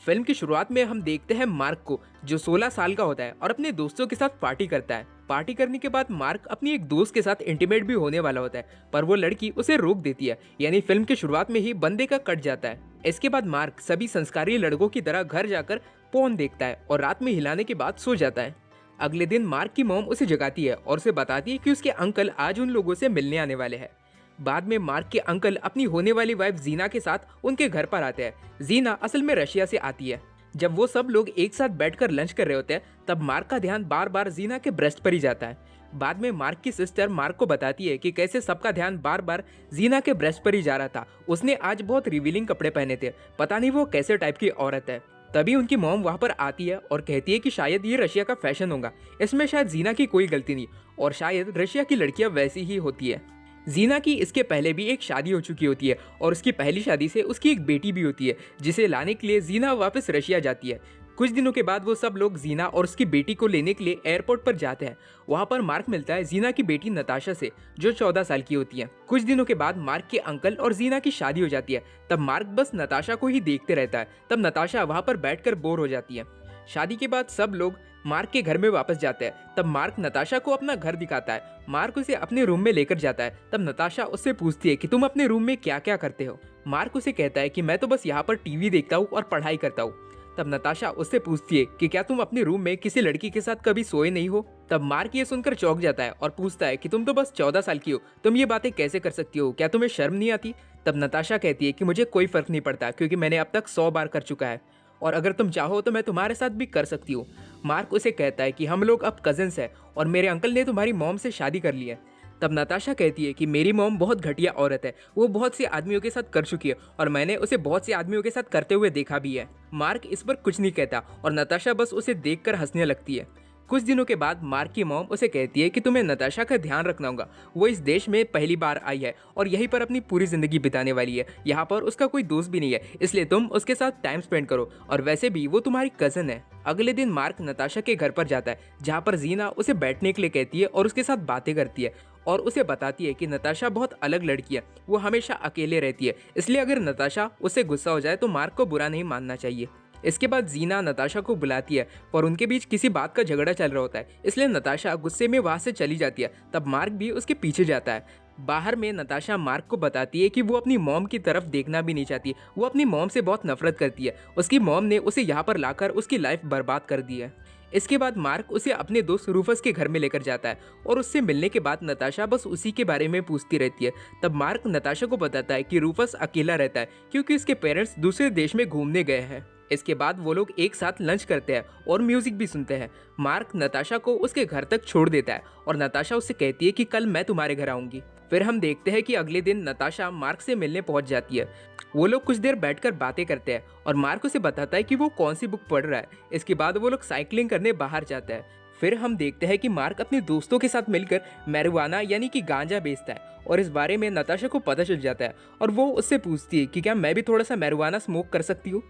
Film की शुरुआत में हम देखते हैं मार्क को, जो 16 साल का होता है और अपने दोस्तों के साथ पार्टी करता है। पार्टी करने के बाद मार्क अपनी एक दोस्त के साथ इंटीमेट भी होने वाला होता है, पर वो लड़की उसे रोक देती है। यानी फिल्म की शुरुआत में ही बंदे का कट जाता है। इसके बाद मार्क सभी संस्कारी लड़कों की तरह घर जाकर पोर्न देखता है और रात में हिलाने के बाद सो जाता है। अगले दिन मार्क की मॉम उसे जगाती है और उसे बताती है कि उसके अंकल आज उन लोगों से मिलने आने वाले हैं। बाद में मार्क के अंकल अपनी होने वाली वाइफ जीना के साथ उनके घर पर आते हैं। जीना असल में रशिया से आती है। जब वो सब लोग एक साथ बैठकर लंच कर रहे होते हैं, तब मार्क का ध्यान बार बार जीना के ब्रेस्ट पर ही जाता है। बाद में मार्क की सिस्टर मार्क को बताती है कि कैसे सबका ध्यान बार बार जीना के ब्रेस्ट पर ही जा रहा था। उसने आज बहुत रिवीलिंग कपड़े पहने थे, पता नहीं वो कैसे टाइप की औरत है। तभी उनकी मॉम वहाँ पर आती है और कहती है कि शायद ये रशिया का फैशन होगा, इसमें शायद जीना की कोई गलती नहीं और शायद रशिया की लड़कियां वैसी ही होती है। जीना की इसके पहले भी एक शादी हो चुकी होती है और उसकी पहली शादी से उसकी एक बेटी भी होती है, जिसे लाने के लिए जीना वापस रशिया जाती है। कुछ दिनों के बाद वो सब लोग जीना और उसकी बेटी को लेने के लिए एयरपोर्ट पर जाते हैं। वहाँ पर मार्क मिलता है जीना की बेटी नताशा से, जो 14 साल की होती है। कुछ दिनों के बाद मार्क के अंकल और जीना की शादी हो जाती है। तब मार्क बस नताशा को ही देखते रहता है। तब नताशा वहाँ पर बैठकर बोर हो जाती है। शादी के बाद सब लोग मार्क के घर में वापस जाते हैं। तब मार्क नताशा को अपना घर दिखाता है। मार्क उसे अपने रूम में लेकर जाता है। तब नताशा उससे पूछती है कि तुम अपने रूम में क्या क्या करते हो। मार्क उसे कहता है कि मैं तो बस यहाँ पर टीवी देखता हूँ और पढ़ाई करता हूँ। तब नताशा उससे पूछती है कि क्या तुम अपने रूम में किसी लड़की के साथ कभी सोए नहीं हो। तब मार्क ये सुनकर चौंक जाता है और पूछता है कि तुम तो बस 14 साल की हो, तुम ये बातें कैसे कर सकती हो, क्या तुम्हें शर्म नहीं आती। तब नताशा कहती है कि मुझे कोई फर्क नहीं पड़ता, क्योंकि मैंने अब तक 100 बार कर चुका है और अगर तुम चाहो तो मैं तुम्हारे साथ भी कर सकती हूँ। मार्क उसे कहता है कि हम लोग अब कजिन्स हैं और मेरे अंकल ने तुम्हारी मॉम से शादी कर ली है। तब नताशा कहती है कि मेरी मॉम बहुत घटिया औरत है, वो बहुत से आदमियों के साथ कर चुकी है और मैंने उसे बहुत से आदमियों के साथ करते हुए देखा भी है। मार्क इस पर कुछ नहीं कहता और नताशा बस उसे देखकर हंसने लगती है। कुछ दिनों के बाद मार्क की मॉम उसे कहती है कि तुम्हें नताशा का ध्यान रखना होगा। वो इस देश में पहली बार आई है और यहीं पर अपनी पूरी जिंदगी बिताने वाली है। यहाँ पर उसका कोई दोस्त भी नहीं है, इसलिए तुम उसके साथ टाइम स्पेंड करो और वैसे भी वो तुम्हारी कजन है। अगले दिन मार्क नताशा के घर पर जाता है, जहाँ पर जीना उसे बैठने के लिए कहती है और उसके साथ बातें करती है और उसे बताती है कि नताशा बहुत अलग लड़की है, वो हमेशा अकेले रहती है, इसलिए अगर नताशा उससे गुस्सा हो जाए तो मार्क को बुरा नहीं मानना चाहिए। इसके बाद जीना नताशा को बुलाती है पर उनके बीच किसी बात का झगड़ा चल रहा होता है, इसलिए नताशा गुस्से में वहां से चली जाती है। तब मार्क भी उसके पीछे जाता है। बाहर में नताशा मार्क को बताती है कि वो अपनी मॉम की तरफ देखना भी नहीं चाहती, वो अपनी मॉम से बहुत नफरत करती है। उसकी मॉम ने उसे यहाँ पर लाकर उसकी लाइफ बर्बाद कर दी है। इसके बाद मार्क उसे अपने दोस्त रूफस के घर में लेकर जाता है और उससे मिलने के बाद नताशा बस उसी के बारे में पूछती रहती है। तब मार्क नताशा को बताता है कि रूफस अकेला रहता है क्योंकि उसके पेरेंट्स दूसरे देश में घूमने गए हैं। इसके बाद वो लोग एक साथ लंच करते हैं और म्यूजिक भी सुनते हैं। मार्क नताशा को उसके घर तक छोड़ देता है और नताशा उससे कहती है कि कल मैं तुम्हारे घर आऊंगी। फिर हम देखते हैं कि अगले दिन नताशा मार्क से मिलने पहुंच जाती है। वो लोग कुछ देर बैठकर बातें करते हैं और मार्क उसे बताता है कि वो कौन सी बुक पढ़ रहा है। इसके बाद वो लोग साइकिलिंग करने बाहर जाते हैं। फिर हम देखते हैं कि मार्क अपने दोस्तों के साथ मिलकर मैरिजुआना यानी कि गांजा बेचता है और इस बारे में नताशा को पता चल जाता है और वो उससे पूछती है कि क्या मैं भी थोड़ा सा मैरिजुआना स्मोक कर सकती हूँ।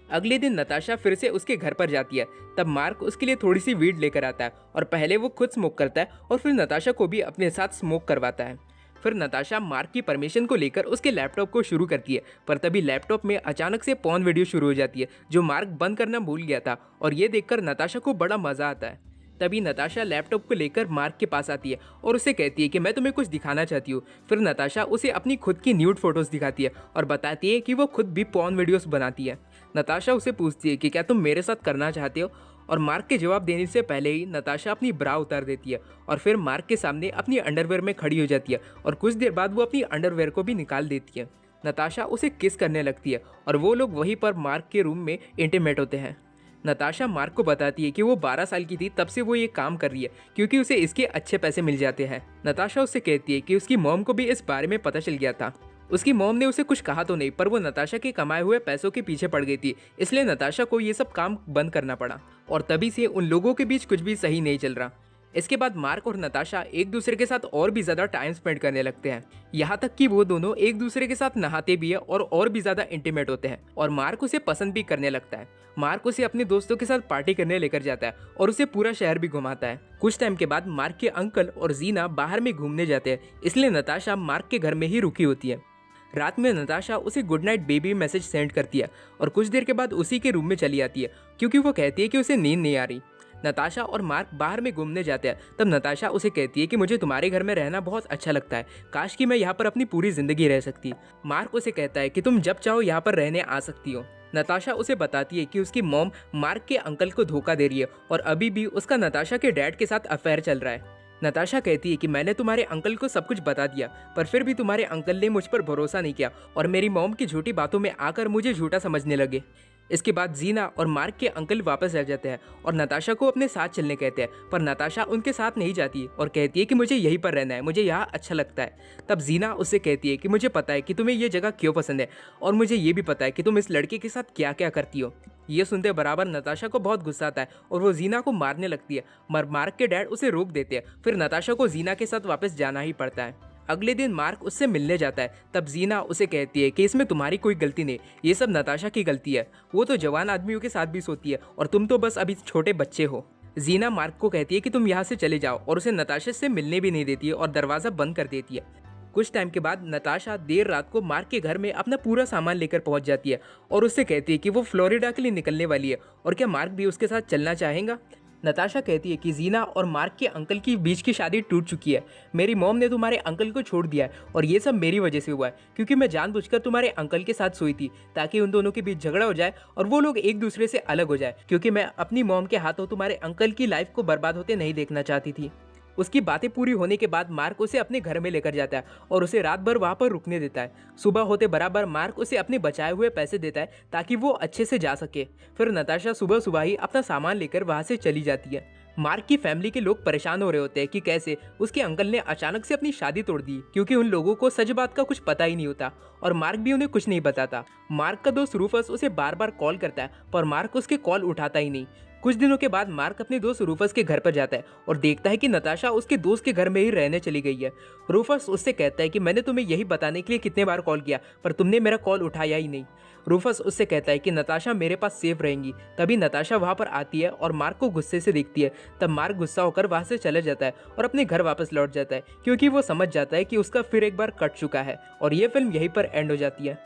अगले दिन नताशा फिर से उसके घर पर जाती है। तब मार्क उसके लिए थोड़ी सी वीड लेकर आता है और पहले वो खुद स्मोक करता है और फिर नताशा को भी अपने साथ स्मोक करवाता है। फिर नताशा मार्क की परमिशन को लेकर उसके लैपटॉप को शुरू करती है, पर तभी लैपटॉप में अचानक से पॉर्न वीडियो शुरू हो जाती है, जो मार्क बंद करना भूल गया था और ये देखकर नताशा को बड़ा मजा आता है। तभी नताशा लैपटॉप को लेकर मार्क के पास आती है और उसे कहती है कि मैं तुम्हें कुछ दिखाना चाहती हूँ। फिर नताशा उसे अपनी खुद की न्यूड फोटोज दिखाती है और बताती है कि वो खुद भी पॉर्न वीडियोस बनाती है। नताशा उसे पूछती है कि क्या तुम मेरे साथ करना चाहते हो, और मार्क के जवाब देने से पहले ही नताशा अपनी ब्रा उतार देती है और फिर मार्क के सामने अपनी अंडरवेयर में खड़ी हो जाती है और कुछ देर बाद वो अपनी अंडरवेयर को भी निकाल देती है। नताशा उसे किस करने लगती है और वो लोग वहीं पर मार्क के रूम में इंटीमेट होते हैं। नताशा मार्क को बताती है कि वो 12 साल की थी तब से वो ये काम कर रही है क्योंकि उसे इसके अच्छे पैसे मिल जाते हैं। नताशा उससे कहती है कि उसकी मॉम को भी इस बारे में पता चल गया था। उसकी मॉम ने उसे कुछ कहा तो नहीं, पर वो नताशा के कमाए हुए पैसों के पीछे पड़ गई थी, इसलिए नताशा को ये सब काम बंद करना पड़ा और तभी से उन लोगों के बीच कुछ भी सही नहीं चल रहा। इसके बाद मार्क और नताशा एक दूसरे के साथ और भी ज्यादा टाइम स्पेंड करने लगते हैं, यहाँ तक कि वो दोनों एक दूसरे के साथ नहाते भी है और भी ज्यादा इंटीमेट होते हैं और मार्क उसे पसंद भी करने लगता है। मार्क उसे अपने दोस्तों के साथ पार्टी करने लेकर जाता है और उसे पूरा शहर भी घुमाता है। कुछ टाइम के बाद मार्क के अंकल और जीना बाहर में घूमने जाते हैं, इसलिए नताशा मार्क के घर में ही रुकी होती है। रात में नताशा उसे good night baby message send करती है और कुछ देर के बाद उसी के रूम में चली आती है क्योंकि वो कहती है कि उसे नींद नहीं आ रही। नताशा और मार्क बाहर में घूमने जाते हैं। तब नताशा उसे कहती है कि मुझे तुम्हारे घर में रहना बहुत अच्छा लगता है, काश कि मैं यहाँ पर अपनी पूरी जिंदगी रह सकती। मार्क उसे कहता है कि तुम जब चाहो यहाँ पर रहने आ सकती हो। नताशा उसे बताती है कि उसकी मॉम मार्क के अंकल को धोखा दे रही है और अभी भी उसका नताशा के डैड के साथ अफेयर चल रहा है। नताशा कहती है कि मैंने तुम्हारे अंकल को सब कुछ बता दिया, पर फिर भी तुम्हारे अंकल ने मुझ पर भरोसा नहीं किया और मेरी मॉम की झूठी बातों में आकर मुझे झूठा समझने लगे। इसके बाद जीना और मार्क के अंकल वापस आ जाते हैं और नताशा को अपने साथ चलने कहते हैं, पर नताशा उनके साथ नहीं जाती और कहती है कि मुझे यहीं पर रहना है, मुझे यहाँ अच्छा लगता है। तब जीना उससे कहती है कि मुझे पता है कि तुम्हें ये जगह क्यों पसंद है और मुझे ये भी पता है कि तुम इस लड़के के साथ क्या क्या करती हो। ये सुनते बराबर नताशा को बहुत गुस्सा आता है और वो जीना को मारने लगती है, मगर मार्क के डैड उसे रोक देते हैं। फिर नताशा को जीना के साथ वापस जाना ही पड़ता है। अगले दिन मार्क उससे मिलने जाता है। तब जीना उसे कहती है कि इसमें तुम्हारी कोई गलती नहीं, ये सब नताशा की गलती है। वो तो जवान आदमियों के साथ भी सोती है और तुम तो बस अभी छोटे बच्चे हो। जीना मार्क को कहती है कि तुम यहाँ से चले जाओ और उसे नताशा से मिलने भी नहीं देती है और दरवाज़ा बंद कर देती है। कुछ टाइम के बाद नताशा देर रात को मार्क के घर में अपना पूरा सामान लेकर पहुंच जाती है और उससे कहती है कि वो फ्लोरिडा के लिए निकलने वाली है और क्या मार्क भी उसके साथ चलना चाहेगा। नताशा कहती है कि जीना और मार्क के अंकल की बीच की शादी टूट चुकी है। मेरी मॉम ने तुम्हारे अंकल को छोड़ दिया है और ये सब मेरी वजह से हुआ है क्योंकि मैं जानबूझकर तुम्हारे अंकल के साथ सोई थी ताकि उन दोनों के बीच झगड़ा हो जाए और वो लोग एक दूसरे से अलग हो जाए, क्योंकि मैं अपनी मॉम के हाथों तुम्हारे अंकल की लाइफ को बर्बाद होते नहीं देखना चाहती थी। उसकी बातें पूरी होने के बाद मार्क उसे अपने घर में लेकर जाता है और उसे रात भर वहाँ पर रुकने देता है। सुबह होते बराबर मार्क उसे अपने बचाए हुए पैसे देता है ताकि वो अच्छे से जा सके। फिर नताशा सुबह सुबह ही अपना सामान लेकर वहाँ से चली जाती है। मार्क की फैमिली के लोग परेशान हो रहे होते हैं कि कैसे उसके अंकल ने अचानक से अपनी शादी तोड़ दी, क्योंकि उन लोगों को सच बात का कुछ पता ही नहीं होता और मार्क भी उन्हें कुछ नहीं बताता। मार्क का दोस्त रूफस उसे बार बार कॉल करता है पर मार्क उसके कॉल उठाता ही नहीं। कुछ दिनों के बाद मार्क अपने दोस्त रूफस के घर पर जाता है और देखता है कि नताशा उसके दोस्त के घर में ही रहने चली गई है। रूफस उससे कहता है कि मैंने तुम्हें यही बताने के लिए कितने बार कॉल किया पर तुमने मेरा कॉल उठाया ही नहीं। रूफस उससे कहता है कि नताशा मेरे पास सेफ रहेंगी। तभी नताशा वहाँ पर आती है और मार्क को गुस्से से देखती है। तब मार्क गुस्सा होकर वहाँ से चला जाता है और अपने घर वापस लौट जाता है क्योंकि वो समझ जाता है कि उसका फिर एक बार कट चुका है। और ये फिल्म यहीं पर एंड हो जाती है।